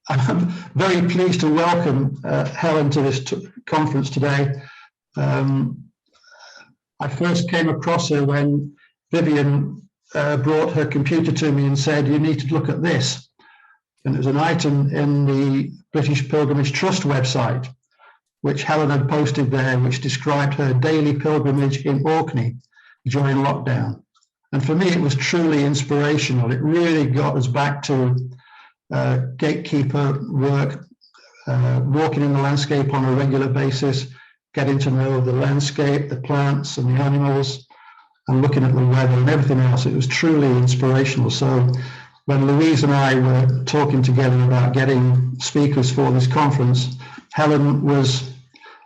I'm very pleased to welcome Helen to this conference today. I first came across her when Vivian brought her computer to me and said, "You need to look at this." And it was an item in the British Pilgrimage Trust website, which Helen had posted there, which described her daily pilgrimage in Orkney during lockdown. And for me, it was truly inspirational. It really got us back to gatekeeper work, walking in the landscape on a regular basis, getting to know the landscape, the plants and the animals, and looking at the weather and everything else. It was truly inspirational. So when Louise and I were talking together about getting speakers for this conference, Helen was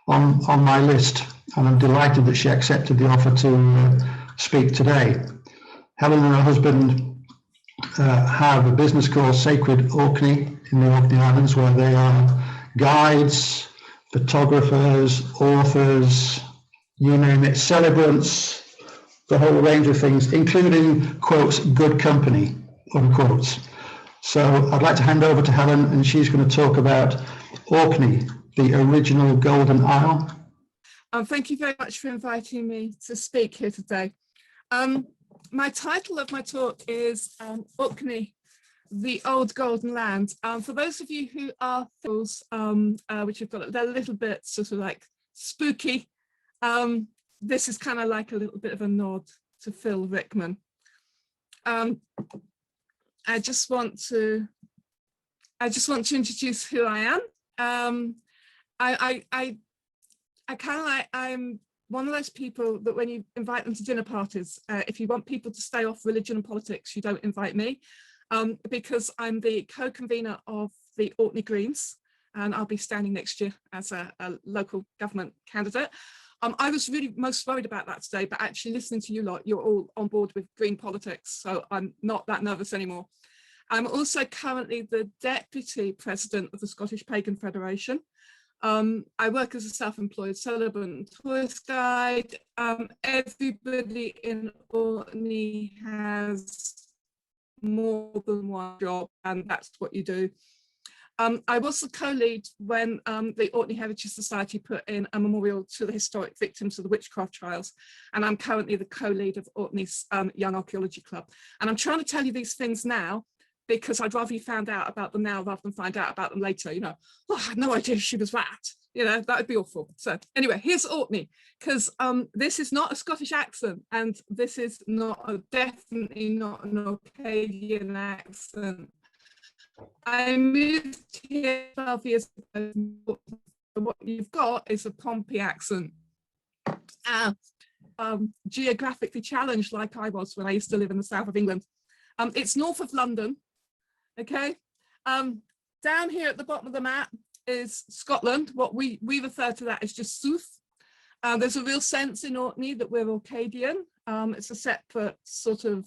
on my list, and I'm delighted that she accepted the offer to speak today. Helen and her husband have a business called Sacred Orkney in the Orkney Islands, where they are guides, photographers, authors, you name it, celebrants, the whole range of things, including, quotes, good company, unquotes. So I'd like to hand over to Helen, and she's going to talk about Orkney, the original Golden Isle. Thank you very much for inviting me to speak here today. My title of my talk is Orkney, the Old Golden Land. For those of you who are fools, which have got, they're a little bit sort of like spooky, this is kind of like a little bit of a nod to Phil Rickman. I just want to introduce who I am. I'm one of those people that when you invite them to dinner parties, if you want people to stay off religion and politics, you don't invite me, because I'm the co-convener of the Orkney Greens, and I'll be standing next year as a local government candidate. I was really most worried about that today, but actually listening to you lot, you're all on board with green politics, so I'm not that nervous anymore. I'm also currently the Deputy President of the Scottish Pagan Federation. I work as a self-employed celebrant and tourist guide. Everybody in Orkney has more than one job, and that's what you do. I was the co-lead when the Orkney Heritage Society put in a memorial to the historic victims of the witchcraft trials, and I'm currently the co-lead of Orkney's Young Archaeology Club. And I'm trying to tell you these things now because I'd rather you found out about them now rather than find out about them later. You know, oh, I had no idea she was that. You know, that would be awful. So anyway, here's Orkney, because this is not a Scottish accent, and this is definitely not an Orcadian accent. I moved here 12 years ago. What you've got is a Pompey accent. Geographically challenged like I was when I used to live in the south of England. It's north of London, okay? Down here at the bottom of the map is Scotland. What we refer to that as just South. There's a real sense in Orkney that we're Orcadian. It's a separate sort of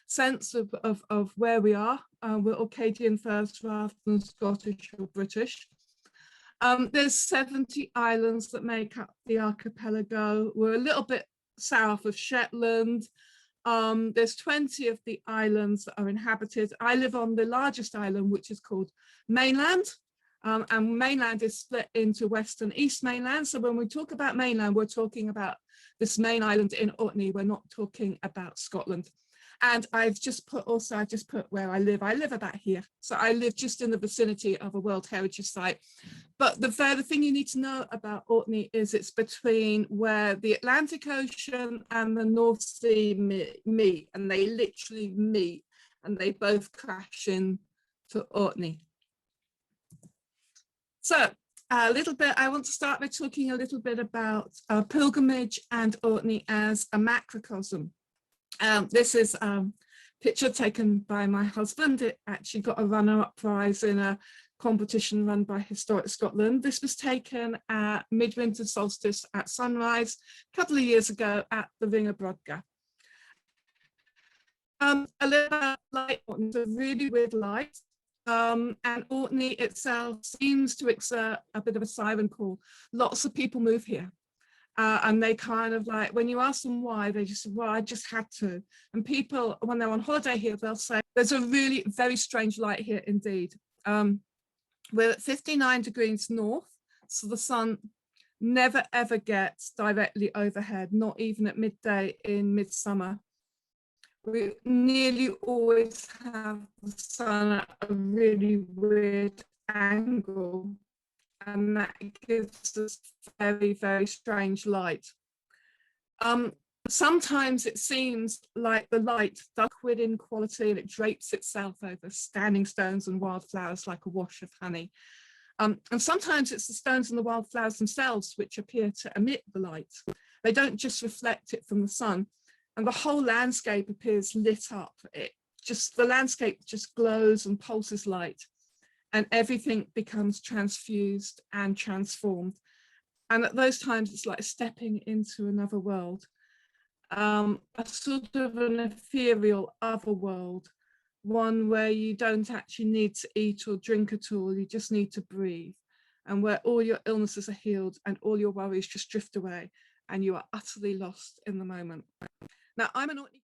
sense of where we are. We're Orcadian first rather than Scottish or British. There's 70 islands that make up the archipelago. We're a little bit south of Shetland. There's 20 of the islands that are inhabited. I live on the largest island, which is called mainland. And mainland is split into west and east mainland. So when we talk about mainland, we're talking about this main island in Orkney. We're not talking about Scotland. And I've just put where I live. I live about here. So I live just in the vicinity of a World Heritage Site. But the further thing you need to know about Orkney is it's between where the Atlantic Ocean and the North Sea meet, and they literally meet, and they both crash into Orkney. So a little bit, I want to start by talking a little bit about pilgrimage and Orkney as a macrocosm. This is a picture taken by my husband. It actually got a runner-up prize in a competition run by Historic Scotland. This was taken at midwinter solstice at sunrise a couple of years ago at the Ring of Brodgar. A little about light, it's a really weird light. And Orkney itself seems to exert a bit of a siren call. Lots of people move here. And they kind of like, when you ask them why, they just say, well, I just had to. And people, when they're on holiday here, they'll say, there's a really very strange light here indeed. We're at 59 degrees north, so the sun never ever gets directly overhead, not even at midday in midsummer. We nearly always have the sun at a really weird angle, and that gives us very, very strange light. Sometimes it seems like the light does liquid in quality and it drapes itself over standing stones and wildflowers like a wash of honey. And sometimes it's the stones and the wildflowers themselves which appear to emit the light. They don't just reflect it from the sun, and the whole landscape appears lit up. The landscape just glows and pulses light, and everything becomes transfused and transformed. And at those times, it's like stepping into another world, a sort of an ethereal other world, one where you don't actually need to eat or drink at all, you just need to breathe, and where all your illnesses are healed and all your worries just drift away and you are utterly lost in the moment. Now, I'm an Orkney